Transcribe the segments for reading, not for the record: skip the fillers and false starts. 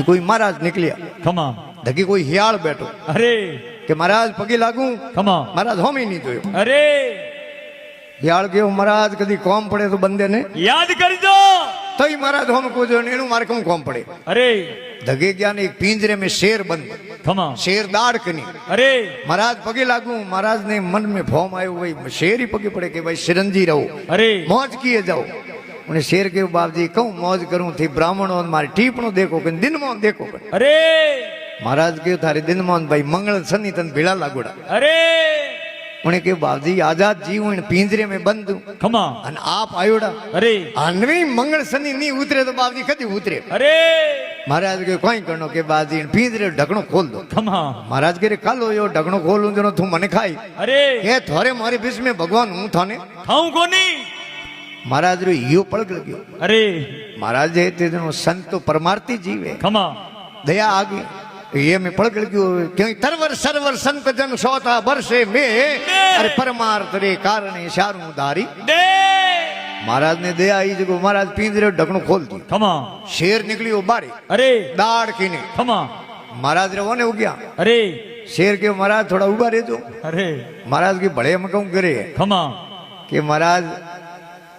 कोई महाराज निकलिया खमा धकी कोई हियाल बैठो अरे के महाराज पगे लागू खमा महाराज होम ही नहीं तो अरे हियाल के महाराज कदी कौम पड़े तो बंदे ने याद कर दो तो ही महाराज होम को जो नेणु मार कौन कौम पड़े अरे धगे ज्ञान एक पिंजरे में शेर बंद खमा शेर दाड़ कनी अरे महाराज पगे लागू महाराज ने मन में फॉर्म आयो भाई शेर ही पगे पड़े के भाई सिरंजी रहो अरे मौज किए जाओ उन्हें शेर के बाप जी कहूँ मौज करूं थी ब्राह्मण मारे टीपणो देखो कि दिन मोहन देखो अरे महाराज के थारे दिन मोहन भाई मंगल सनी तन भिड़ा लागोड़ा अरे उन्हें के बाप जी आजाद जीव इन पिंजरे में बंद खमा अन आप आयोड़ा अरे अनवी मंगल सनी नहीं उतरे तो बाप जी कदी उतरे अरे महाराज के कोई करनो के बाप जी पिंजरे ढकनो खोल दो खमा महाराज के रे कालो यो ढकनो खोलूं जो तू मने खाई अरे के थोरे मारे बीच में भगवान हूं थाने खाऊं कोनी महाराज रो यो पलक लग्यो अरे महाराज जे ते जनो संत तो परमार्थी जीव है खमा दया आगे ये में पलक लग्यो क्यों तरवर सरवर संत जन सोता वर्षे में अरे परमार्थ रे कारणे शारू धारी दे महाराज ने दया आई जको महाराज पिंजरे ढकनो खोल दी खमा शेर निकलियो बारी अरे दाड़ कीने खमा महाराज रे वने हो गया अरे शेर के महाराज थोड़ा उबा रहे जो अरे महाराज के बड़े हम कहूं करे खमा कि महाराज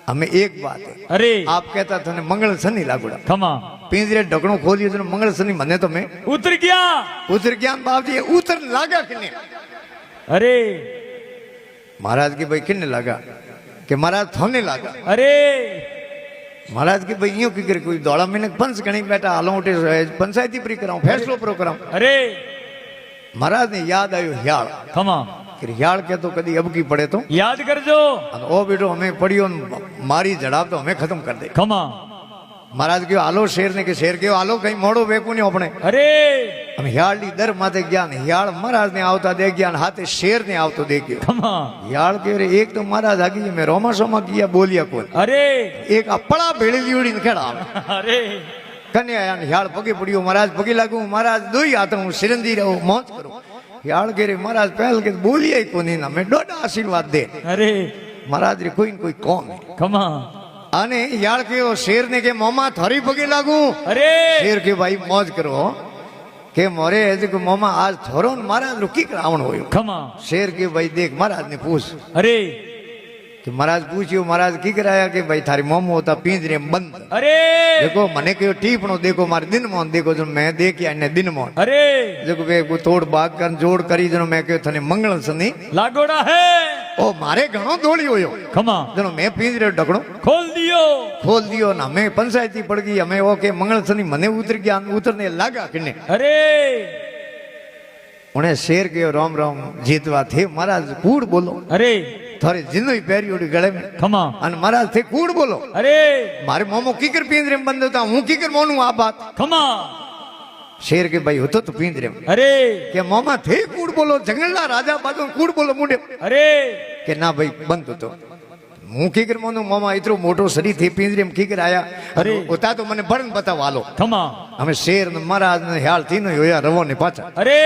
हमें एक बात है अरे आप कहता था मंगल सनी लागुड़ा खमा पिंजरे ढकनो खोलियो तो मंगल सनी मने तो मैं उतर गया उतर ज्ञान बाप जी उतर लागा किने अरे महाराज के भाई किन्ने लगा कि महाराज थोने लगा अरे महाराज के भाई यूं की करे कोई दौड़ा मैंने पंच गणी बैठा हालों उठे पंचायती परी कराऊं फैसलो परो कराऊं अरे महाराज ने याद आयो हियाल खमा कि हियाल के तो कदी अब की पड़े तो याद कर जो ओ बेटो हमें पड़ियो मारी जड़ाव तो हमें खत्म कर दे खमा महाराज के आलो शेर ने के शेर के आलो कहीं मोड़ो बेकू नहीं अपने अरे हम हियाल दी दर माते ज्ञान हियाल महाराज ने आवता देख ज्ञान हाथे शेर ने आवतो देखियो खमा हियाल के रे एक तो महाराज आगी मैं रोमा सोमा किया बोलिया कौन अरे एक अपड़ा भेड़ी लियोड़ी ने खेड़ा अरे कन्या यान हियाल पगे पड़ियो महाराज पगे लागू महाराज दो ही आता हूँ सिरंदी रहो मौज करो हियाल के रे महाराज पहल के बोलिया ही कोनी ना मैं डोडा आशीर्वाद दे अरे महाराज रे कोई न कोई कौन है खमा आने हियाल के वो शेर ने के मोमा थोड़ी पगे लागू अरे शेर के भाई मौज करो के मोरे ऐसे को मोमा आज थोरो महाराज रुकी करावण होयो खमा शेर के भाई देख महाराज ने पूछ अरे कि महाराज पूछियो महाराज की कराया कि भाई थारी मोमो होता पिंजरे में बंद अरे देखो मने के टीपणो देखो मारे दिन मोहन देखो जो मैं देख आने दिन मोहन अरे देखो वे को तोड़ बाग कर जोड़ करी जनो मैं के थने मंगल सनी लागोड़ा है ओ मारे घणो दौड़ी होयो खमा जनो मैं पिंजरे ढकणो खोल दियो ना मैं पंचायती पड़ गई हमें वो के मंगल सनी मने उतर गया उतरने लगा किने अरे उन्हें शेर के राम राम जीतवा थे महाराज कूड़ बोलो अरे थोड़े जिंदो ही पैरी उड़ी गले में खमा अन महाराज थे कूड़ बोलो अरे मारे मोमो कीकर पिंजरे में बंद होता हूँ कीकर मोनू आ बात खमा शेर के भाई होतो तो पिंजरे में अरे के मोमा थे कूड़ बोलो जंगलना राजा बाजू कूड़ बोलो मुंडे अरे के ना भाई बंद होतो હું કી કર મોનો મામા ઇતરો મોટો શરીર થી પિંજરે માં કી કર આયા અરે હોતા તો મને બળન બતાવાલો ખમા અમે શેર ને મહારાજ ને હાલ થી નો હોયા રવો ને પાછા અરે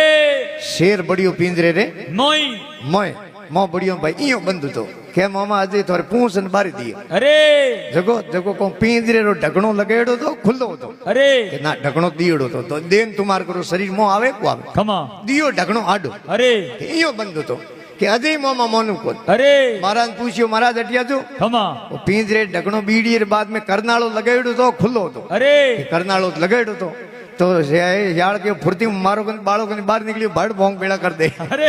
શેર બડિયો પિંજરે રે નોઈ મોય મો બડિયો ભાઈ ઈયો બંધ તો કે મામા આજે તોરે પૂંછ ને બારી દી અરે જગો જગો કો પિંજરે રો ઢકણો લગાડ્યો તો ખુલ્લો હતો અરે કે ના ઢકણો દીયડો તો દેન તુમાર કરો શરીર મો આવે કો આવે ખમા દિયો ઢકણો આડો અરે ઈયો બંધ તો કે અજય મોमा मोनू को अरे महाराज पूछियो महाराज हटिया जो खमा वो पिंजरे ढकणो बीड़ी रे बाद में करनाळो लगाड्यो तो खुल्लो तो अरे करनाळो लगाड्यो तो यार के फुर्ती मारो कन बाळो कन बाहर निकलियो भड़ भोंग बेड़ा कर दे अरे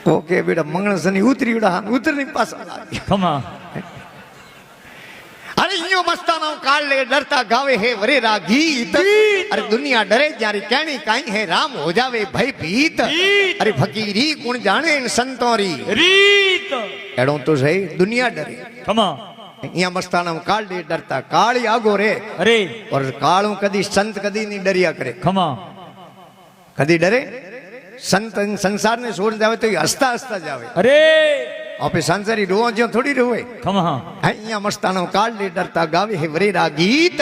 ओके बेटा मंगल सनी उतरी उड़ा उतरनी पास खमा अरे यो मस्ताना काल ले डरता गावे है वरेरा गीत अरे दुनिया डरे जारी कहनी काई है राम हो जावे भय भीत अरे फकीरी कुण जाने इन संतोरी रीत एड़ो तो सही दुनिया डरे खमा यहाँ मस्ताना काल ले डरता काल आगो रे अरे और कालू कदी संत कदी नहीं डरिया करे खमा कदी डरे संत संसार ने छोड़ जावे तो हंसता हंसता जावे अरे आपे संसारी रोवा जो थोड़ी रोवे खमा અહીંયા મસ્તાનો કાળ લે ડરતા ગાવે હે વરેરા ગીત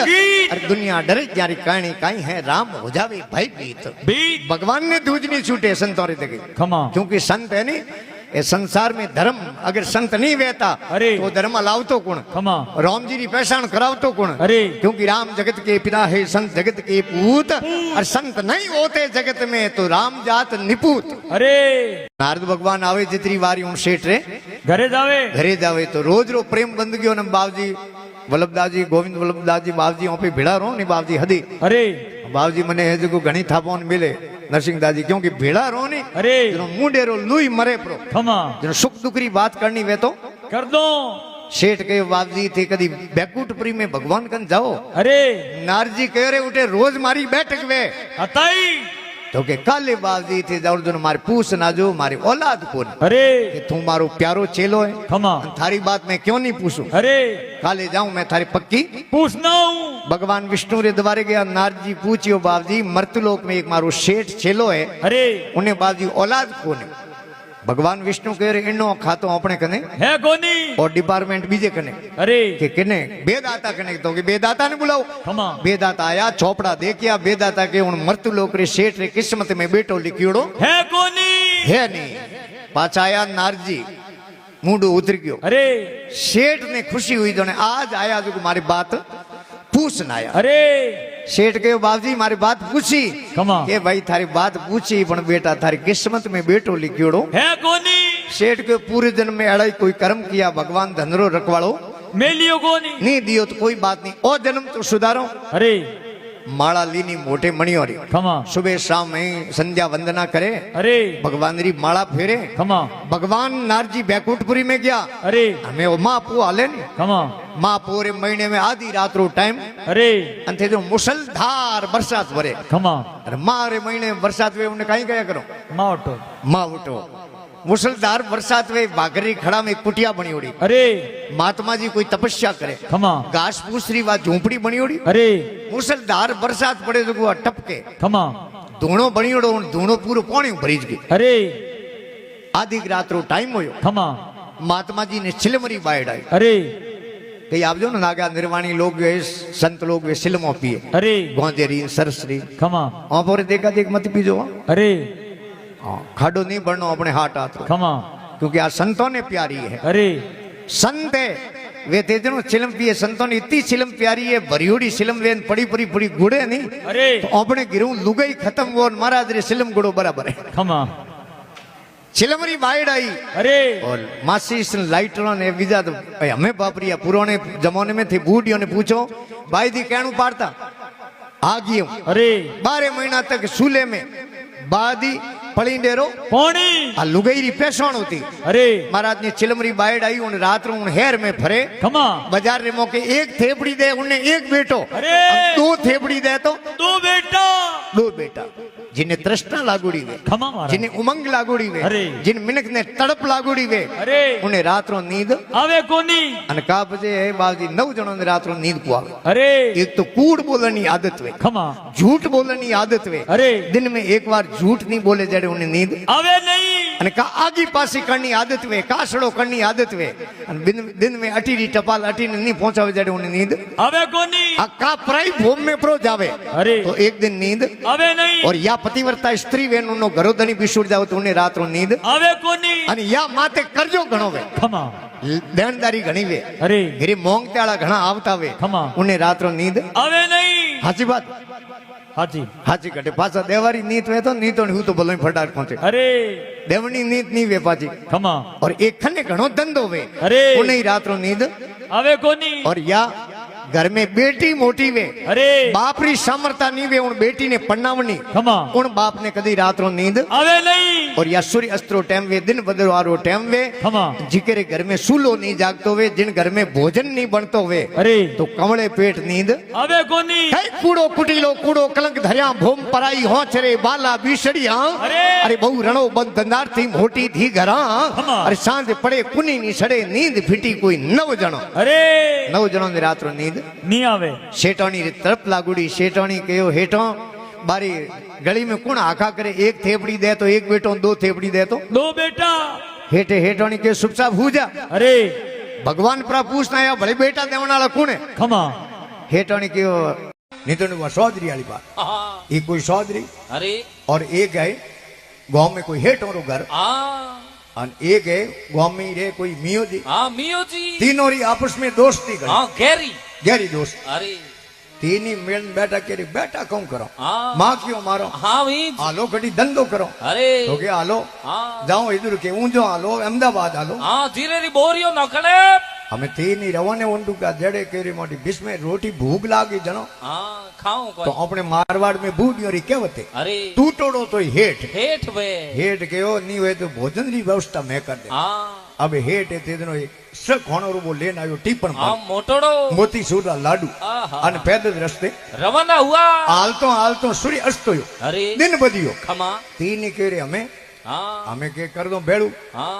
અરે દુનિયા ડરે જારી કહાણી કાઈ है राम हो जावे भय भीत बीत भगवान ने दूज नहीं छूटे संतोरे तक खमा क्योंकि संत है नहीं ये संसार में धर्म अगर संत नहीं रहता अरे। तो धर्म लावतो कौन? खमा राम जी की पहचान करावतो कौन? अरे। क्योंकि राम जगत के पिता है, संत जगत के पूत, और संत नहीं होते जगत में तो राम जात निपूत। अरे नारद भगवान आवे जितनी वारी उन सेठ रे घरे जावे घरे जावे तो रोज रो प्रेम बंद गयो ने बाबजी वल्लभदास जी, गोविंद वल्लभदास जी बाबजी वहाँ पे भिड़ा रहो नहीं बाबजी हदी अरे बाबजी मने है जो घणी थापोन मिले नरसिंहदास जी, क्योंकि भिड़ा रहो नहीं अरे जो मुंडेरो लुई मरे प्रो खमा जो सुख दुख री बात करनी वे तो कर दो सेठ के बाबजी थे कदी बैकुटपुरी में भगवान कन जाओ। अरे नारजी कह रहे उठे रोज मारी बैठक वे हताई तो के काले बाबजी थे जाओ जो मारे पूछ ना जो मारी औलाद कौन अरे कि तू मारो प्यारो चेलो है, खमा थारी बात मैं क्यों नहीं पूछूं? अरे काले जाऊं मैं थारी पक्की पूछना हूँ भगवान विष्णु रे द्वारे गया। नारजी पूछियो बाबजी मर्तलोक में एक मारो सेठ चेलो है, अरे उन्हें बाबजी औलाद कौन है? भगवान विष्णु कह रहे इनो खातो अपने कने है कोनी और डिपार्टमेंट बीजे कने अरे कि कने बेदाता कने तो कि बेदाता ने बुलाओ। खमा बेदाता आया चौपड़ा देखिया बेदाता के उन मर्तलोक रे सेठ रे किस्मत में बेटो लिखियोड़ो है कोनी है नहीं। पाछा आया नारजी मुंडो उतर गयो। अरे सेठ ने खुशी हुई जो ने आज आया जो मारी बात पूछना आया। अरे सेठ के बाबूजी मारी बात पूछी खमा के भाई थारी बात पूछी पण बेटा थारी किस्मत में बेटो लिखियोड़ो है कोनी सेठ के पूरे जन्म में अड़ाई कोई कर्म किया भगवान धनरो रखवाड़ो मेलियो कोनी नहीं दियो तो कोई बात नहीं और जन्म तो सुधारो। अरे माला लीनी मोटे मणियों री खमा सुबह शाम में संध्या वंदना करे अरे भगवान री माला फेरे। खमा भगवान नारजी बैकुंठपुरी में गया अरे हमें वो माँ पू हाले नहीं खमा माँ पूरे महीने में आधी रात रो टाइम अरे अंते जो मुसलधार बरसात भरे खमा अरे मारे महीने में बरसात वे उन्हें कहीं गया करो मावटो माँ उठो मुसलधार बरसात वे बागरी खड़ा में कुटिया बनी उड़ी। अरे महात्मा जी कोई तपस्या करे खमा घास पूसरी वा झोंपड़ी बनी उड़ी। अरे मुसलधार बरसात पड़े तो वो टपके खमा धूणो बनी उड़ो धूणो पूरो पानी भरीज गई। अरे आधी रात रो टाइम होयो खमा महात्मा जी ने चिलमरी बाइड आई अरे कहीं आप जो ना नागा निर्वाणी लोग वे संत लोग वे सिलमो पिए अरे गोंदेरी सरसरी खमा वहां पर देखा देख मत पीजो अरे खाडो नहीं बढ़नो अपने हाथ आत खमा क्योंकि आज संतों ने प्यारी है। अरे संत है वे तेजनो चिलम पिए संतों ने इतनी चिलम प्यारी है भरियोड़ी चिलम वे पड़ी पड़ी पड़ी गुड़े नहीं अरे तो अपने गिरू लुगाई खत्म वो महाराज रे चिलम गुड़ो बराबर है। खमा चिलमरी बाइड आई अरे और मासी लाइटरों ने बीजा तो भाई हमें बापरिया पुराने जमाने में थे बूढ़ियों ने पूछो भाई दी कहणु पाड़ता आ गई हूं अरे 12 महीना तक सूले में बादी पड़ी डेरो पानी आ लुगाई री पेशान होती। अरे महाराज ने चिलमरी बाइड आई उन रात रो उन हेर में फरे खमा बाजार रे मौके एक थेपड़ी दे उन्हें एक बेटो अरे अब 2 थेपड़ी दे तो तू बेटा 2 बेटा जिन्हें तृष्णा लागोड़ी वे खमा मारा जिन्हें उमंग लागोड़ी वे अरे जिन मिनक ने तड़प लागोड़ी वे अरे उन्हें रात रो नींद आवे कोनी अन का बजे है बाबूजी 9 जनों ने रात रो नींद को आवे। अरे एक तो कूड़ बोलनी आदत वे खमा झूठ बोलनी आदत वे अरे दिन में एक बार झूठ नहीं बोले जड़े उन्हें नींद आवे नहीं अन का आगी पासी करनी आदत वे कासड़ो करनी आदत वे अन दिन में अटीरी टपाल अटी नहीं पहुंचावे जड़े उन्हें नींद आवे कोनी आ का प्राई भूम में प्रो जावे अरे तो एक दिन नींद आवे नहीं और या पतिव्रता स्त्री वे नो घरोधनी बिछुड़ जाओ तो उन्हें रात रो नींद आवे कोनी अन या माते करजो घणो वे खमा देनदारी घणी वे अरे घरे मोंगताड़ा घणा आवता वे खमा उन्हें रात रो नींद आवे नहीं हाची बात हाजी हाची कटे पासा देवारी नीत वे तो नीत हूं तो भलो फटार पहुंचे अरे देवनी नीत नहीं वे पाची खमा और एक खने घणो धंधो वे अरे उन्हें रात रो नींद आवे कोनी और या घर में बेटी मोटी वे अरे बाप री सामर्थ्य नहीं वे उन बेटी ने पन्नावनी खमा उन बाप ने कदी रात रो नींद आवे नहीं और या सूर्य अस्त्रो टाइम वे दिन बदलवारो टाइम वे खमा जिकरे घर में सूलो नहीं जागतो वे जिन घर में भोजन नहीं बनतो वे अरे तो कमले पेट नींद आवे कोनी है कूड़ो कुटीलो कूड़ो कलंक धरिया भोम पराई होचरे बाला बीसड़िया अरे अरे बहु रणो बंद दंदार थी मोटी थी घरा खमा। अरे सांझ पड़े कुनी नी सड़े नींद फिटी कोई 9 जणो अरे 9 जणो ने रात रो नींद नहीं आवे शेटाणी री तरफ लागुड़ी शेटाणी कहो हेठो बारी गली में कौन आखा करे एक थेपड़ी दे तो एक बेटो 2 थेपड़ी दे तो 2 बेटा हेठे हेटाणी के चुपचाप हो जा अरे भगवान प्रा पूछना या भले बेटा देवना वाला कौन है खमा हेटाणी के नहीं तो वो चौधरी वाली बात ये कोई चौधरी अरे और एक है गांव में कोई हेठो रो घर और एक है गामी रे कोई मियो जी, हाँ मियो जी, तीनों री आपस में दोस्ती कर, हाँ गहरी, गहरी दोस्त। अरे तीनी मिलन बेटा के बेटा कौन करो, हाँ माँ क्यों मारो, हाँ वीज, आलो कड़ी धंधो करो, अरे तो के आलो हाँ जाओ इधर के ऊंजो आलो अहमदाबाद आलो। हाँ जीरे री बोरियो न कड़े, हमें तीनी रवाने उंडू का जड़े केरी मोटी बिस में रोटी भूख लागी जनो, हाँ खाऊं तो कोई, अपने मारवाड़ में बूढ़ियों री कहवते अरे टूटोड़ो तो हेठ, हेठ वे, हेठ के हो नहीं हुए तो भोजन री व्यवस्था मैं कर दे। हाँ अब हेठ है तेदनो सक होनो रूबो लेन आयो टीपण हाँ मोटोड़ो, मोती सूरा लाडू आहा। अन पैदल रस्ते रवाना हुआ, आलतो सूर्य अस्त हुयो, अरे दिन बदियो। खमा, तीनी केरे हाँ हमें के कर दो बेड़ू, हाँ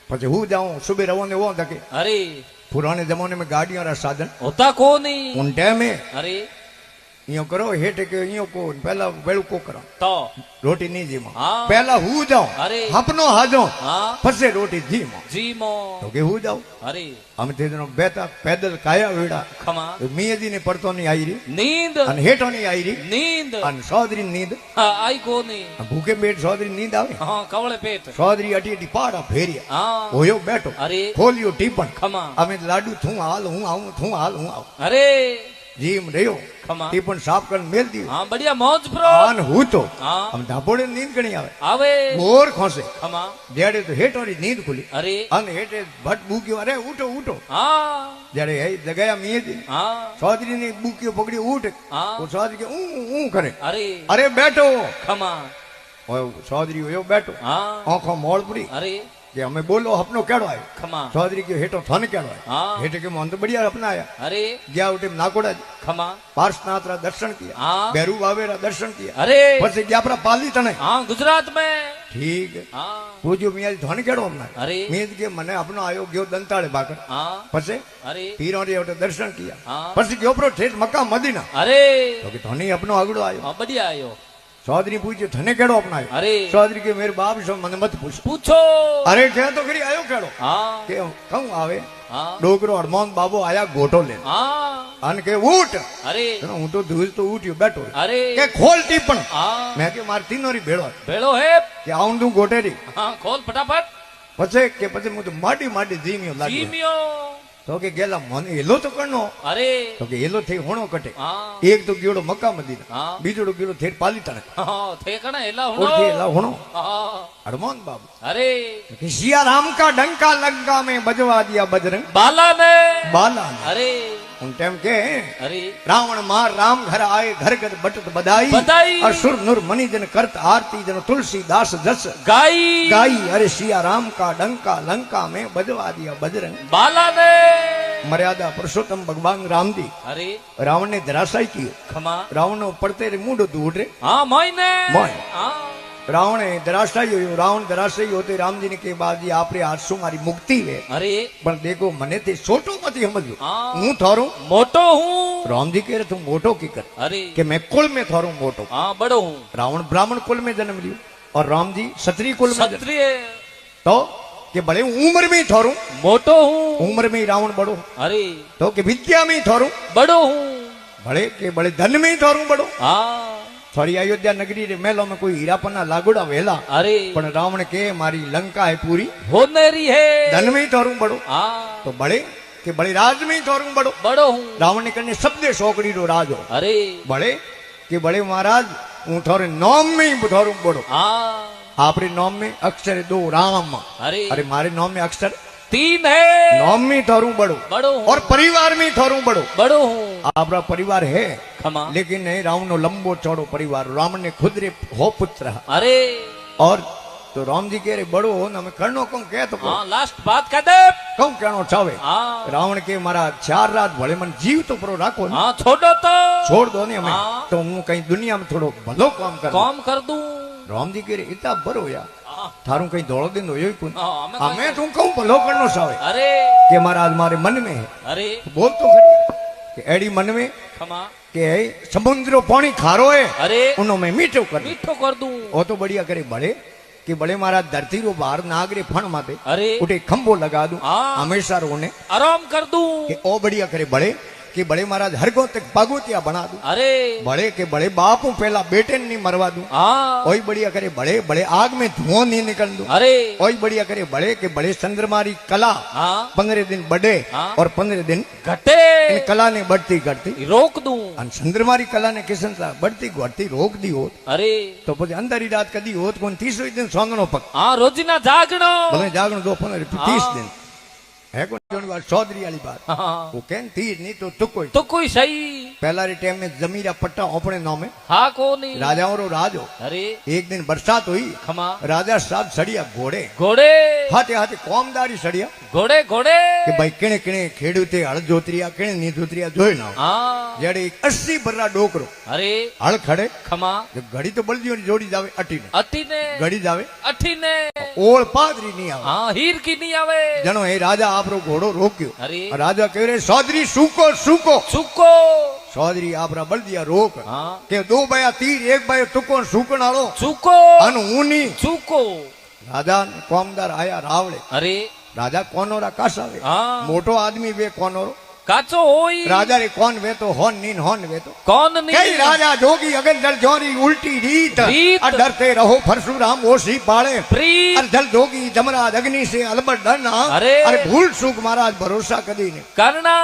પછી હું જાઉં સુબે રવાને वो तक अरे पुराने जमाने में गाड़ियों रा साधन होता को नहीं, उन टाइम में अरे यो करो हेठ के यो को पहला बेड़ू को करो तो रोटी नहीं जीमा, हाँ। पहला हूँ जाऊं अरे अपनो हाजो हाँ फसे रोटी जीमा, जी मो, तो के हूँ जाऊं अरे हम ते दिनों बेटा पैदल काया वेड़ा खमा, मियाँ जी ने पड़तो नहीं आई री नींद, अन हेठो नहीं आई री नींद, अन सौदरी नींद हाँ आई को नहीं, भूखे पेट सौदरी नींद आवे, हाँ कवड़े पेट, सौदरी अटी अटी पाड़ा फेरिया हाँ होयो बैठो अरे खोलियो टीपण खमा, हमें लाडू थू हाल हूँ आऊं थू हाल हूँ आऊं अरे जीम रहो खमा, टीपण साफ कर मेल दी हाँ बढ़िया मौज प्रो, आन हूँ तो हाँ हम ढापोड़े नींद कणी आवे आवे बोर खोसे खमा, जेड़े तो हेठ वाली नींद खुली अरे अन हेठे भट बूक्यो अरे उठो उठो हाँ जेड़े है जगया मिये जी हाँ सौदरी ने बूक्यो पकड़ी उठ हाँ वो सौदरी के ऊ करे अरे अरे बैठो खमा, और सौदरी हो बैठो हाँ आंखों मोड़ पड़ी अरे कि हमें बोलो अपनो केड़ो आयो खमा, चौधरी के हेठो थन केड़ो आयो हाँ हेठे के मन तो बढ़िया अपना आया अरे गया उठे नाकोड़ा जी खमा, पार्श्वनाथ रा दर्शन किया हाँ बैरू बावेरा दर्शन किया अरे પછી ગયા આપણા પાલી તણે हाँ गुजरात में, ठीक है हाँ પૂછ્યું મિયાજી ધોન કેડો અમને अरे મીજ કે મને આપનો આયો ગયો દંતાળે બાકર हाँ પછી अरे પીરો રે ઓટે દર્શન કિયા हाँ પછી ગયો પ્રો ઠેઠ મક્કા મદીના अरे તો કે ધોની આપનો આગળો આયો हाँ बढ़िया आयो, चौधरी पूछ्यो धने केड़ो अपनायो अरे चौधरी के मेरे बाप से मन मत पूछ पूछो, अरे क्या तो करी आयो केड़ो हाँ के कहूं आवे हाँ डोकरो हनुमान बाबू आया गोटो ले हाँ अन के उठ अरे हूं तो धूज तो उठ्यो बैठो अरे के खोल टीपण हाँ मैं के मार तीनो री भेड़ो भेड़ो है, के आऊं तू गोटे री हाँ खोल फटाफट, પછી કે પછી હું તો માડી માડી જીમ્યો લાગ્યો जीमियो, તો કે ગેલા મને એલો તો કરનો अरे તો કે એલો થઈ હોણો કટે हाँ એક તો ગીડો મક્કા મદીના हाँ બીજોડો ગીડો થેર પાલી તણે हाँ थे कना एला ઓરથી हुनो, એલા હોણો हाँ हनुमान बाबू अरे कि सिया राम का डंका लंका में बजवा दिया बजरंग बाला ने, बाला ने। अरे उन टाइम के अरे रावण मार राम घर आए घर घर बटत बधाई बधाई। और सुर नुर मणि जन करत आरती जन तुलसी दास जस गाई गाई अरे सिया राम का डंका लंका में बजवा दिया बजरंग बाला ने, मर्यादा पुरुषोत्तम भगवान राम जी अरे रावण ने धराशाई कियो खमा, रावण पड़ते रे मुंडो दूर रे हाँ मोइने, मोय। हाँ रावण धराशाई हो रावण धराशाई होते राम जी ने के बाद जी आपरे हाथ मारी मुक्ति है अरे पर देखो मने ते छोटो मत समझो हाँ। हूँ थारो मोटो हूँ, राम जी कह रहे तू मोटो की कर अरे कि मैं कुल में थारो मोटो हाँ बड़ो हूँ, रावण ब्राह्मण कुल में जन्म लियो और राम जी क्षत्रिय कुल में जन्म क्षत्रिय तो कि बड़े उम्र में थारो मोटो हूँ, उम्र में रावण बड़ो अरे तो कि विद्या में थारो बड़ो हूँ, बड़े के बड़े धन में थारो बड़ो हाँ थोड़ी अयोध्या नगरी रे मेलो में कोई हीरापना लागोड़ा वेला अरे पण रावण के मारी लंका है पूरी होनेरी है, धन में थारू बड़ो हाँ तो बड़े के बड़े राज में थारू बड़ो बड़ो हूँ, रावण ने करने सबदे सोकड़ी रो राज हो अरे बड़े के बड़े महाराज हूँ थारे नाम में ही थारू बड़ो हाँ आपरे नाम में अक्षर है 2 राम अरे अरे मारे नाम में अक्षर 3 है, नाम में थारू बड़ो बड़ो हूँ, और परिवार में थारू बड़ो बड़ो हूँ, आपरा परिवार है खमा, लेकिन नहीं रावण नो लंबो चौड़ो परिवार रावण ने खुद रे हो पुत्र अरे और तो राम जी कह रहे बड़ो हो ना मैं करनो कहूं कह तो हाँ लास्ट बात कह दे, कहूं कहनो चाहे हाँ रावण के मारा 4 रात भले मन जीव तो परो राखो ने हाँ छोड़ो तो छोड़ दो ने हमें हाँ। तो हूं कहीं दुनिया में थोड़ो भलो काम कर काम कर दूं, राम जी कह रहे इतना बरो या हाँ थारू कहीं दौड़ो दिन होयो ही कोई हाँ, हमें हमें तुम कहूं भलो करनो चाहे अरे कि महाराज मारे मन में है अरे बोल तो खरी कि एड़ी मन में खमा, के समुद्रो पानी खारो है अरे उनो में मीठो कर मीठो कर दूं, वो तो बढ़िया करे बड़े कि बड़े महाराज धरती रो बाहर नागरे फण माते अरे उठे खंबो लगा दूं हाँ। हमेशा रोने आराम कर दूं, कि ओ बढ़िया करे बड़े कि बड़े महाराज हर को तक पागोतिया बना दूं अरे बड़े के बड़े बाप हूं पहला बेटे ने नहीं मरवा दूं हाँ ओई बढ़िया करे बड़े बड़े आग में धुआं नहीं निकल दूं अरे ओई बढ़िया करे बड़े के बड़े चंद्रमारी कला हाँ 15 दिन बढ़े हाँ। और 15 दिन घटे इन कला ने बढ़ती घटती रोक दूं અને ચંદ્રમારી કલાને કિશન સાહેબ बढ़ती घटती रोक दी होत अरे तो પછી અંધારી રાત કદી હોત કોણ 30 दिन સોંગનો પગ हाँ रोजीना जागणो ભલે જાગણ દો 30 दिन है कोण जोनी बात चौधरी वाली बात हाँ वो कहन 30 नहीं तो कोई तो कोई सही पहला रे टाइम में जमीरा पट्टा अपने नाम में हाँ को नहीं राजाओं रो राज हो अरे एक दिन बरसात हुई खमा राजा साहब सड़िया घोड़े घोड़े हाथे हाथे कौमदारी सड़िया घोड़े घोड़े કે ભાઈ કેણે કેણે ખેડૂતે હળ જોતરિયા કેણે ની જોતરિયા જોઈ ના हाँ જડે 80 ભરરા ડોકરો अरे હળ ખડે खमा કે ઘડી તો બળદીઓની જોડી જાવે અટીને अति ने ઘડી જાવે अठी ने ઓળ પાદરી ની આવે हाँ हीर की नहीं आवे જણો એ રાજા આપરો ઘોડો રોક્યો अरे રાજા કહે રે સોદરી સૂકો સૂકો सुको સોદરી આપરા બળદિયા રોક हाँ કે દો બાયા તીર એક બાયો તુકો સૂકણાળો सुको અન ઊની सुको રાજા કોમદાર આયા રાવળે अरे રાજા કોનોરા કાસાવે हाँ મોટો આદમી વે કોનોરો काचो होई राजा रे कौन वे तो होन नीन होन वे तो कौन कई नहीं राजा जोगी अगर जल जोरी उल्टी रीत रीत। और डरते रहो परशुराम ओसी पाले प्रीत और जल जोगी जमराज अग्नि से अलबट डरना अरे। भूल सुख महाराज भरोसा कदी ने करना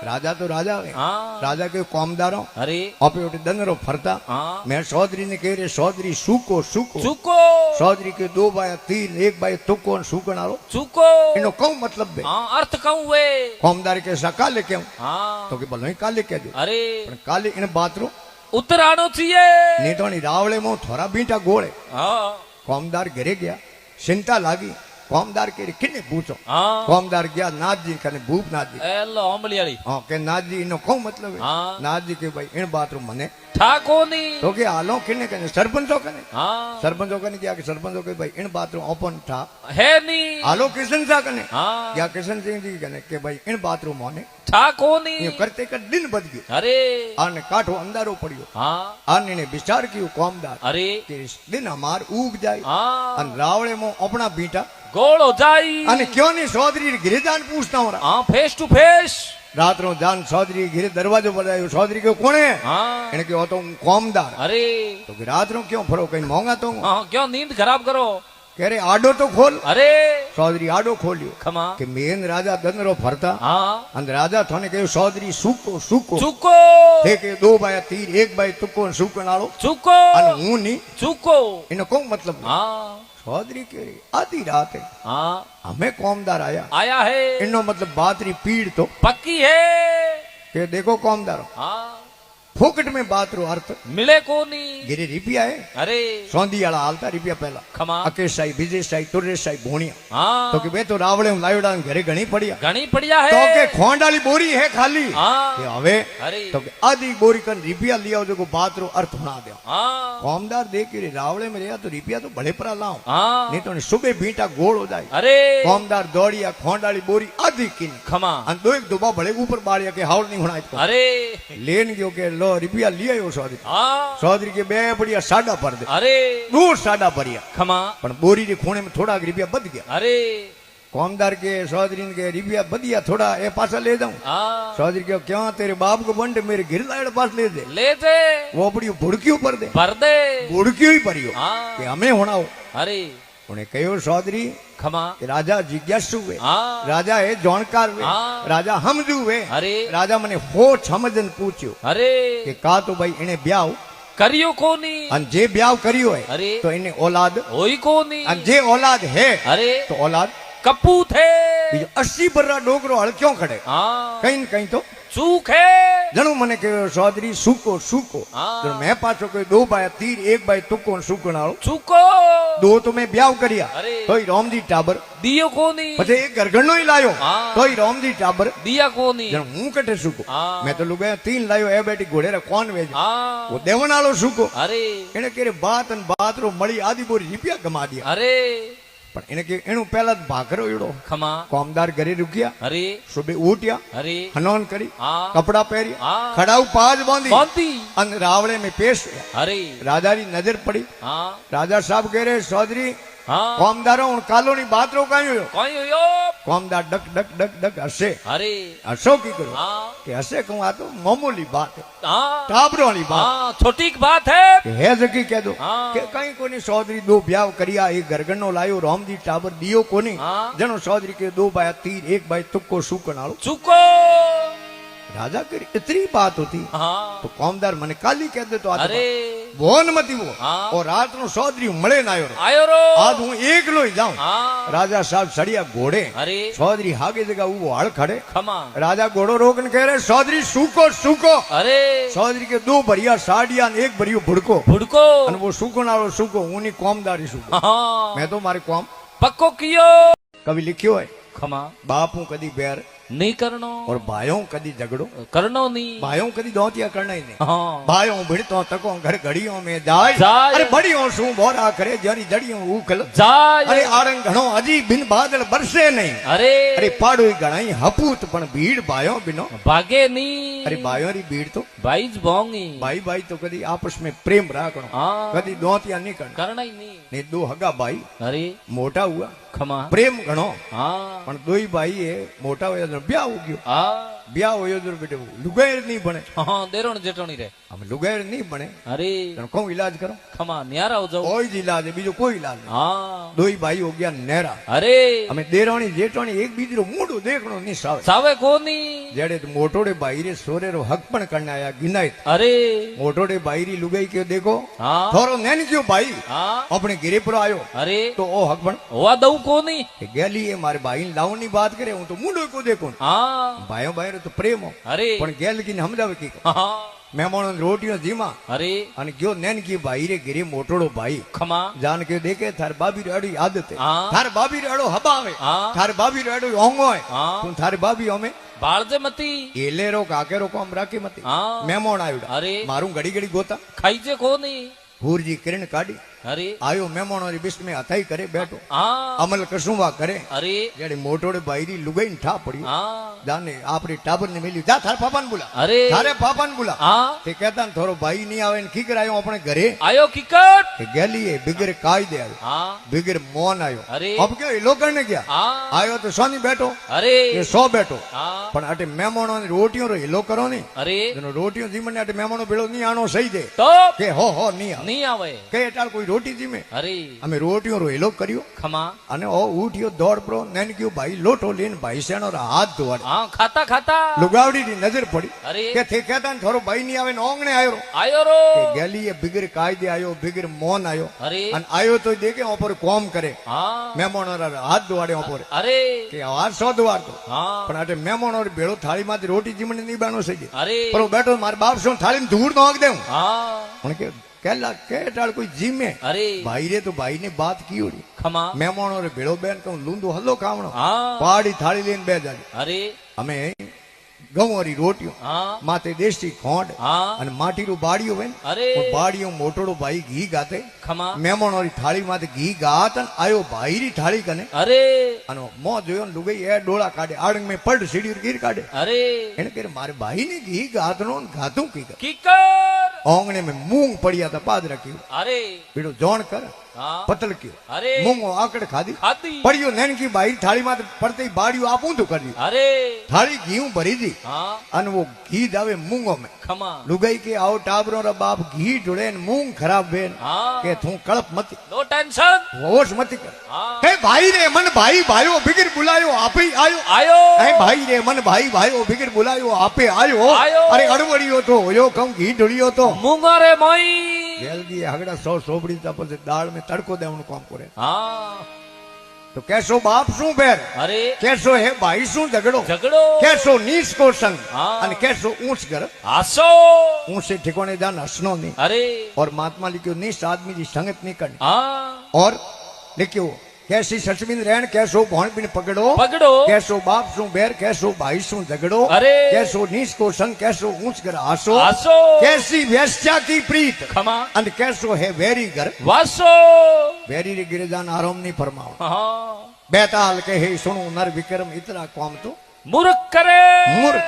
राजा तो राजा है हाँ राजा के कौमदारों अरे आपे उठे दनरो फरता हाँ मैं चौधरी ने कह रहे चौधरी सूको सूको सुको चौधरी के दो बाय तीन एक बाय तुको सूकनारो सुको इनो कौ मतलब बे हाँ अर्थ कहूँ वे कौमदार के सकाले क्यों हाँ तो के भलो काले कह दो अरे पण काले इन बातरो उतराणो चाहिए नहीं तो रावले में थोड़ा बीटा गोळे हाँ कौमदार घरे गया चिंता लागी कौमदार के किने पूछो हाँ कौमदार गया नाथ जी कने भूपनाथ जी एलो अमली वाली हाँ के नाथ जी इनो कौ मतलब है हाँ नाथ जी के भाई इन बात रो मने ठाको नहीं तो के हालो किने कने सरपंचो कने हाँ सरपंचो कने क्या के सरपंचो के भाई इन बात रो ओपन था है नहीं हालो किशन सा कने हाँ क्या किशन सिंह जी कने के भाई इन बात रो मोने ठाको ये नहीं करते कर दिन बद गयो अरे आने काठो अंधारो पड़ियो हाँ आने ने विचार कियो कौमदार अरे के इस दिन हमार उग जाए हाँ अन रावळे मो अपना बीटा गोड़ो जाई અને क्यों नहीं चौधरी गिरे जान पूछता हूँ हाँ फेस टू फेस रात रो जान चौधरी गिरे दरवाजो बजायो चौधरी के कौन है हाँ इन्हें क्यों तो कौमदार अरे तो कि रात रो क्यों फरो कहीं महंगा तो हूँ। हाँ क्यों नींद खराब करो कह रहे आडो तो खोल अरे चौधरी आडो खोलियो खमा कि मेन राजा दनरो फरता हाँ अंद राजा थाने कहो चौधरी सूको सूको चुको थे के दो बाय तीर एक बाय तुको सूकन आलो चुको अन हूं नहीं चुको इनो कौन मतलब हाँ चौधरी कह रही आधी रात है हाँ हमें कौमदार आया आया है इनो मतलब बात री पीड़ तो पक्की है के देखो कौमदारो हाँ फोकट में बात रो अर्थ मिले को नहीं गिरे रिपिया है अरे सौंदी वाला हालता रिपिया पहला खमा अकेश साई विजय साई तुरेश साई भोणिया हाँ तो कि बे तो रावड़े में लायोड़ा घरे घणी पड़िया घनी पड़िया है तो के खोंड वाली बोरी है खाली हाँ कि हवे अरे तो के आधी बोरी कन रिपिया लिया जो को बात रो अर्थ बना दो हाँ कौमदार देख के रावड़े में रहा तो रिपिया तो बड़े परा लाओ हाँ नहीं तो सुबह बीटा गोल हो जाए अरे कौमदार दौड़िया खोंड वाली बोरी आधी किन खमा अन दो एक दुबा बड़े ऊपर बाड़िया के हाउल नहीं होना इसको अरे लेन गयो के लो रिपिया लिया चौधरी हाँ चौधरी के बे बढ़िया साडा भर दे अरे दूर साडा भरिया खमा पण बोरी के खूणे में थोड़ा रिपिया बद गया अरे कौमदार के चौधरी के रिपिया बदिया थोड़ा ए पासा ले जाऊं हाँ चौधरी के क्यों तेरे बाप को बंड मेरे गिर लाड़ पास ले दे ले दे वो बड़ी भुड़कियों पर दे भर दे भुड़कियों ही परियो हाँ कि हमें होना हो अरे उन्हें कहो चौधरी खमा कि राजा जिज्ञासु हुए हाँ राजा है जानकार हुए हाँ। राजा हमजू हुए अरे राजा मने हो समझन पूछ्यो अरे कि का तो भाई इन्हें ब्याह करियो को नहीं अन जे ब्याह करियो है अरे तो इन्हें औलाद होई को नहीं अन जे औलाद है अरे तो औलाद कपूत है बीजो 80 बर्रा डोकरो हल क्यों खड़े हाँ कहीं न कहीं तो चूक है जणू मने कहो चौधरी सूको सूको हाँ। तो मैं पाछो कोई दो बाय तीर एक बाय तुको सूकण आलो चूको दो तो मैं ब्याह करिया अरे। तो रामजी टाबर दियो को नहीं पछे एक गरगणो ही लायो हाँ। तो रामजी टाबर दिया को नहीं जण हूं कटे सूको हाँ। मैं तो लुगाया तीन लायो ए बेटी घोड़े रा कौन वेज हाँ वो देवन आलो सूको अरे एने केरे बात अन बात रो मળી आधी बोरी रुपया गमा दिया अरे पण एने के एनु पहला भागरो एड़ो खमा कौमदार घरे रुकिया अरे सुबह उठिया अरे हनन करी हाँ कपड़ा पहरी हाँ। खड़ाऊ पाज बांधी बांधी अन रावड़े में पेश अरे राजा री नजर पड़ी हाँ राजा साहब कह रहे चौधरी हाँ कौमदारों कालोनी बात रो कहीं कहीं हो કોમદાર ડક ડક ડક ડક હસે अरे હસો કી કરો हाँ કે હસે કહું આ તો મામૂલી વાત હે, हाँ ટાબરોની વાત हाँ छोटी की बात है કે હે જકી કહે દો હા. કે કઈ કોની સોદરી દો બ્યાવ કર્યા એ ગરગણનો લાયો રામજી ટાબર દિયો કોની હા. જનો સોદરી કે દो बाया तीर एक बाय तुक्को सूकनालो चुको राजा की इतनी बात होती हाँ तो कौमदार मने काली कह दे तो आज अरे बोन मती वो हाँ. और रात नो सोदरी મળે ના આવ્યો आयो रो आज હું એકલો જ જાઉં हाँ राजा साहब सड़िया घोड़े अरे सोदरी हागे जगह वो हड़ खड़े खमा राजा घोड़ो रोकन कह रहे सोदरी सूको सूको अरे सोदरी के दो भरिया साड़िया ने एक भरियो भुड़को भुड़को અને वो सूको नालो सूको ऊनी कोमदारी सूको हाँ मैं तो मारे कोम पक्को कियो कभी लिखियो है खमा बापू कदी बैर नहीं करनो और भाइयों कदी झगड़ो करनो नहीं भाइयों कदी दोतिया करना ही नहीं हाँ भाइयों भिड़तो तको घर घड़ियों में जाय जाय। अरे बड़ियों सु बोरा करे जरी जड़ियों उखल जाय अरे आरंग घणो अजी बिन बादल बरसे नहीं अरे अरे पाड़ो घणाई हपूत पण भीड़ भाइयों बिनो भागे नहीं अरे भाइयों री भीड़ तो भाई बोंगी भाई भाई तो कदी आपस में प्रेम राखणो हाँ कदी दोतिया नहीं करना करना ही नहीं ने दो हगा भाई अरे मोटा हुआ खमा प्रेम घणो हाँ पण दोई भाई ए मोटा होया तो ब्याह हो गयो हाँ ब्याह होयो तो बेटे लुगायर नहीं बने हाँ देरोण जेठोणी रे हम लुगायर नहीं बने अरे तो कौन इलाज करो खमा न्यारा हो जाओ कोई જ इलाज है बीजो कोई इलाज नहीं हाँ दोई भाई हो गया नेरा अरे અમે દેરાણી જેઠાણી એક બીજરો મૂડું દેખણો નહીં સાવે सावे कोनी જેડે તો મોટોડે બાઈરે સોરેરો હક પણ કરને આયા ગિનાય अरे મોટોડે બાઈરી લુગાઈ કયો દેખો हाँ થોરો નેન કયો ભાઈ हाँ આપણે ઘરે પર આયો अरे તો ઓ હક પણ हुआ दऊ कोनी કે ગેલી એ મારે ભાઈ લાવની વાત કરે હું તો મૂડો કો દેખો हाँ ભાઈઓ ભાઈરો તો પ્રેમ હો अरे પણ ગેલ કીને સમજાવે કી हाँ મહેમાનો રોટીઓ જીમા अरे અને ગયો નેન કી ભાઈ રે ઘરે મોટોડો ભાઈ खमा જાન કે દેખે થાર બાબી રેડી આદત હે हाँ થાર બાબી રેડો હબાવે हाँ થાર બાબી રેડો ઓંગો હે हाँ તું થાર બાબી અમે बाळजे मती એલેરો કાકેરો કોમ રાખી મતી हाँ મહેમાન આવ્યો अरे મારું ઘડી ઘડી ગોતા खाईजे कोनी ભૂરજી કિરણ કાઢી अरे આયો મહેમાનો બિસ્ટ में હથાઈ કરે બેઠો हाँ અમલ કસુવા કરે अरे જેડે મોટોડે બાયરી લુગાઈને ઠા પડ્યું हाँ જાને આપણી ટાબર ને મિલ્યું જા થાર પાપાને બોલા अरे થારે પાપાને બોલા हाँ તે કહેતા ને થોરો ભાઈ નહીં આવે ને ખીકર આવ્યો આપણે ઘરે आयो किकट કે ગેલી એ બિગર કાયદે આવ્યો हाँ બિગર મોન આવ્યો अरे અબ કે લોકોને ને ગયા हाँ આવ્યો તો સોની બેઠો अरे એ સો બેઠો हाँ પણ અટે મહેમાનો રોટીઓ રો હેલો કરો ને अरे જેનો રોટીઓ જીમને અટે મહેમાનો ભેળો નહીં આનો સહી દે तो કે હો નહીં આવે नहीं आवे કે એટાળ કોઈ રોટી જીમે अरे અમે રોટીઓ રો હેલો કર્યો खमा અને ઓ ઉઠ્યો દોડ પ્રો નેન કયો ભાઈ લોટો લઈને ભાઈ સેનો હાથ ધોવાડે हाँ खाता खाता લુગાવડી ની નજર પડી अरे કે થે કહેતા ને થોરો ભાઈ નહીં આવે ને ઓંગણે આવ્યો आयो रो કે ગેલી એ બિગર કાયદે આવ્યો બિગર મોન આવ્યો अरे અને આવ્યો તો દેખે ઓપર કોમ કરે हाँ મહેમાનો હાથ ધોવાડે ઓપર अरे કે હાથ સો ધોવાડતો हाँ પણ અટે મહેમાનો ભેળો થાળીમાંથી રોટી જીમણી નહીં બાનો સહી દે अरे પણ બેઠો મારા બાપ શું થાળીમાં ધૂળ નો દે हाँ પણ કે કેલા કે ટાળ કોઈ જીમે अरे ભાઈ રે તો ભાઈ ને બાત કીઓડી खमा મહેમાનો રે ભેળો બેન કહું લૂંદો હલ્લો કામણો हाँ પાડી થાળી લઈને બે જાડી अरे અમે ગૌરી રોટીઓ हाँ માથે દેશી ખોંડ हाँ અને માટીનું બાડીઓ હોય ને अरे બાડીઓ મોટોડો ભાઈ ઘી ગાતે खमा મહેમાનોની થાળીમાંથી ઘી ગાત અને આયો ભાઈની થાળી કને अरे અને મો જોયો ને લુગઈ એ ડોળા કાઢે આડંગ મેં પડ સીડી ગીર કાઢે अरे એને કહે મારે ભાઈને ઘી ગાતનો ને ગાતું કી કર किकर ઓંગણે મેં મૂંગ પડ્યા હતા પાદ રાખ્યું अरे બીડો જોણ કર हाँ પતલ કયો अरे મૂંગો આકડ ખાધી खाती પડ્યો નેનકી ભાઈ થાળીમાંથી પડતી બાડીઓ આપું તો કર્યું अरे થાળી ઘી ભરી દી हाँ અને वो घी दावे मूंगो में खमा लुगाई के आओ टाबरो रा बाप घी ढुड़े न मूंग खराब बेन हाँ के तू कड़प मत नो टेंशन होश मत कर हाँ हे भाई रे मन भाई भाइयो बिगिर बुलायो आपे आयो आयो हे भाई रे मन भाई भाइयो बिगिर बुलायो आपे आयो आयो। अरे अड़वड़ियो तो होयो कम घी ढुड़ियो तो मूंगा रे मोई गेलगी हगड़ा सौ सोबड़ी ता पसे दाल में तड़को देवनु काम करे हाँ तो कैसो बाप शू बेर अरे कैसो है भाई शू झगड़ो झगड़ो कैसो नीच को संग हाँ। अने कैसो ऊंच कर आसो ऊंचे ठिकाने जान हसनो नहीं अरे और महात्मा लिखियो नीच आदमी की संगत नहीं करनी हाँ और लिखियो कैसी सचमिन रहन कैसो भौण बिन पकड़ो पकड़ो कैसो बाप सु बैर कैसो भाई सु झगड़ो अरे कैसो नीच को संग कैसो ऊंच कर आसो आसो कैसी व्यस्या की प्रीत खमा अन कैसो है वेरी घर वासो वेरी रे गिरजान आराम नहीं फरमाओ हाँ बेताल कहे सुनो नर विक्रम इतना कौम तो मूर्ख करे मूर्ख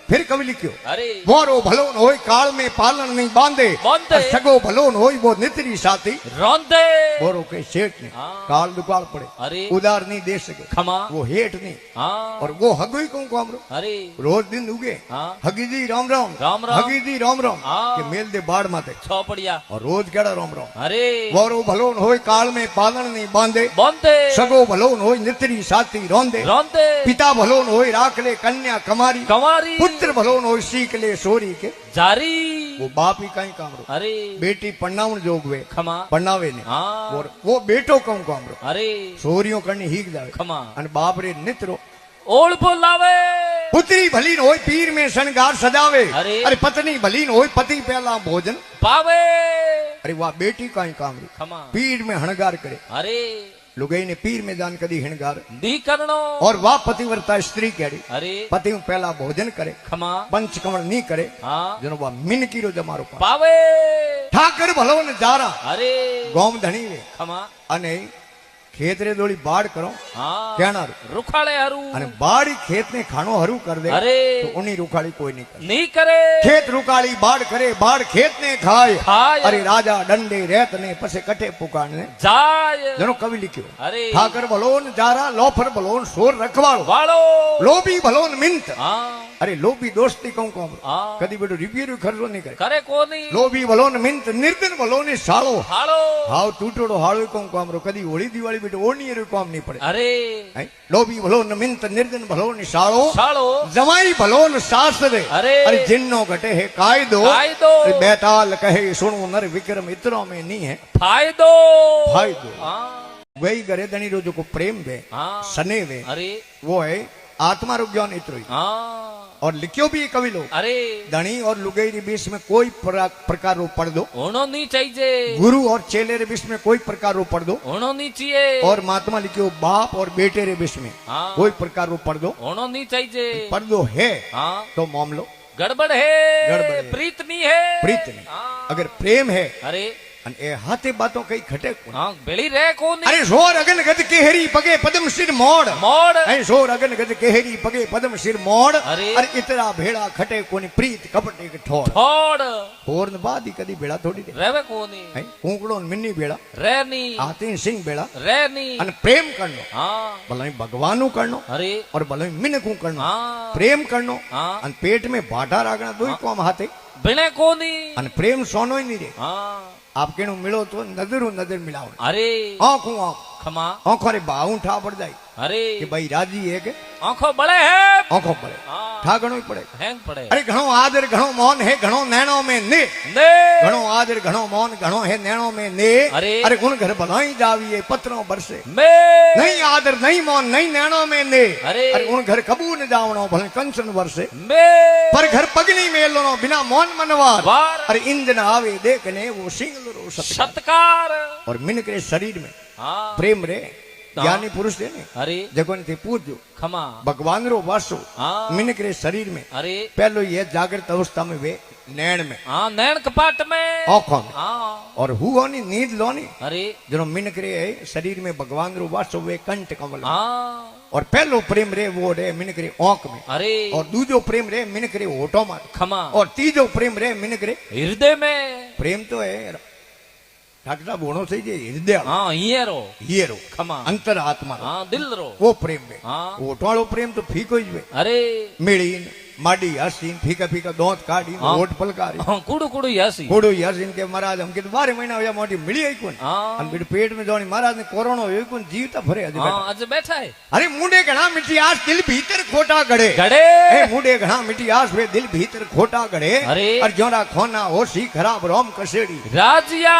फिर कवि लिखियो अरे मोरो भलो न होय काल में पालन नहीं बांधे बांधे। और सगो भलो न होय वो नितरी साथी रोंदे मोरो के सेठ ने हाँ। काल दुकाल पड़े अरे उदार नहीं दे सके खमा वो हेठ नहीं हाँ और वो हगोई कहूँ को हमरो अरे रोज दिन उगे हाँ हगी जी राम राम राम राम। हगी जी राम राम हाँ। के मेल दे बाढ़ माते छोपड़िया और रोज केड़ा राम राम अरे मोरो भलो न होय काल में पालन नहीं बांधे बोंदे सगो भलो न होय नितरी साथी रोंदे रोंदे पिता भलो न होय राख ले कन्या कमारी कंवारी पुत्र भलो न होय सीख ले सोरी के जारी वो बाप ही कहीं कामरो अरे बेटी पन्नावण जोग वे खमा पन्नावे ने हाँ और वो बेटो कहूँ कामरो अरे सोरियों करनी हीक जावे खमा अन बाप रे नित्रो ओळ बोलावे पुत्री भली न होय पीर में शणगार सजावे अरे। अरे पत्नी भली न होय पति पहला भोजन पावे अरे वाह बेटी कहीं कामरो खमा पीर में हणगार करे अरे लुगाई ने पीर में जान कदी हणगार दी करनो और वाह पतिव्रता स्त्री करी अरे पति पहला भोजन करे खमा पंच कमल नहीं करे हाँ जनो वाह मिनकी रो जमारो पा पावे ઠાકર ભલો ને જારા अरे ગોમ ધણી વે खमा અને ખેતરે દોડી બાડ કરો हाँ કેનાર रुखाड़े हरू અને બાડી ખેત ને ખાણો હરું કર દે अरे તો ઉની રૂખાળી કોઈ નહીં કરે नहीं करे ખેત રૂકાળી બાડ કરે બાડ ખેત ને ખાય खाय અરે રાજા દંડે રેત ને પછી કટે પુકાણ ને जाय જનો કવિ લખ્યો अरे ઠાકર ભલો ને જારા લોફર ભલો ને સોર રખવાળો वालो લોભી ભલો ને મિંત हाँ અરે લોભી દોસ્તી કહું કોમ हाँ કદી બેટો રિપેર ખર્ચો નહીં કરે करे कोनी લોભી ભલો ને મિંત નિર્દન ભલો ને સાળો हालो હાવ તૂટોડો હાળો કહું કામરો કદી હોળી દિવાળી બેટો ઓની એરું કામ નહીં પડે अरे હે? લોભી ભલો ને મિંત નિર્દન ભલો ને સાળો सालो જમાઈ ભલો ને સાસરે अरे अरे जिन्नो घटे है कायदो कायदो अरे बेताल कहे सुनो नर विक्रम इतरो में नहीं है फायदो फायदो हाँ वही करे दनी रोजो को प्रेम वे हाँ सने वे अरे वो है आत्मा रो ज्ञान इतरो ही। हाँ और लिखियो भी कवि लो अरे धनी और लुगई रे बीच में कोई प्रकार रो पढ़ दो होनो नहीं चाहिए गुरु और चेले रे बीच में कोई प्रकार रो पढ़ दो होनो नहीं चाहिए और महात्मा लिखियो बाप और बेटे रे बीच में हाँ कोई प्रकार रो पढ़ दो होनो नहीं चाहिए पर्दो है हाँ तो मामलो गड़बड़ है गड़बड़ है। प्रीत नहीं है प्रीत नहीं हाँ अगर प्रेम है अरे अन ए हाथे बातों कई खटे कोन। हाँ बेली रे कौन अरे शोर अगन गद केहरी पगे पदम सिर मोड़ मोड़ ऐ शोर अगन गद केहरी पगे पदम सिर मोड़ अरे। अरे इतरा भेड़ा खटे कोनी प्रीत कपट एक ठोड़ छोड़ होर न बादी कदी भेड़ा थोड़ी दे रेवे कोनी ऐ कुंकड़ो न मिन्नी भेड़ा रेनी आते सिंह भेड़ा रेनी अन प्रेम करनो हाँ भलाई भगवानु करनो अरे और भलाई मिनकू करनो हाँ प्रेम करनो हाँ अन पेट में भाटा राखना दोई कोम हाथे बिने कोनी अन प्रेम सोनो ही नहीं रे हाँ आप केनु मिलो तो नजरू नजर मिलाओ अरे आंखों आंख खमा आंखों रे बाहू ठा पड़ जाए अरे कि भाई राजी है के आंखों बड़े है आंखों पड़े हाँ ठा घणो ही पड़े हैंग पड़े अरे घणो आदर घणो मौन है घणो नैणो में ने ने घणो आदर घणो मौन घणो है नैणो में ने अरे। अरे उन घर भलाई जाविए पत्रों बरसे में नहीं आदर नहीं मौन नहीं नैणो में ने अरे। उन घर कबू न जावणो भले कंचन बरसे में पर घर पगनी मेलनो बिना मौन मनवार वार अरे इंजन आवे देखने वो सिंगल रो सत्कार सत्कार और मिन के शरीर में हाँ प्रेम रे हाँ। ज्ञानी पुरुष रे ने अरे जगन थे पूजो खमा भगवान रो वासो हाँ मिन के शरीर में अरे पहलो ये जागृत अवस्था में वे नैण में हाँ नैन कपाट में आंखों में हाँ और हुओनी नींद लोनी अरे जो मिन करे शरीर में भगवान रो वासो वे कंठ कमल में। हाँ और पहलो प्रेम रे वो रे मिन करे आंख में अरे और दूजो प्रेम रे मिन करे होठों में खमा और तीजो प्रेम रे मिन करे हृदय में प्रेम तो है डॉक्टर साहब होनो सही जे हृदय हाँ ये रो ये रो खमा अंतर आत्मा रो। हाँ दिल रो वो प्रेम में हाँ ओटवाळो प्रेम तो फीको ही वे अरे मेड़ीन माडी हसीन फीका फीका दोंत काढ़ी हाँ। ओट पलकारी हाँ कुड़ू कुड़ू यासी कोड़ो हसीन के महाराज हम के 12 महीना होया मोटी मिली आई कोन हाँ अन बिड पेट में जोनी महाराज ने कोरोना होयो कोन जीवता फरे अज हाँ बैठा आज बैठा है अरे मुंडे घणा मिठी आस दिल भीतर खोटा गड़े गड़े ए मुंडे घणा मिठी आस वे दिल भीतर खोटा गड़े अरे। और जोरा खोना होशी खराब रोम कसेड़ी राजिया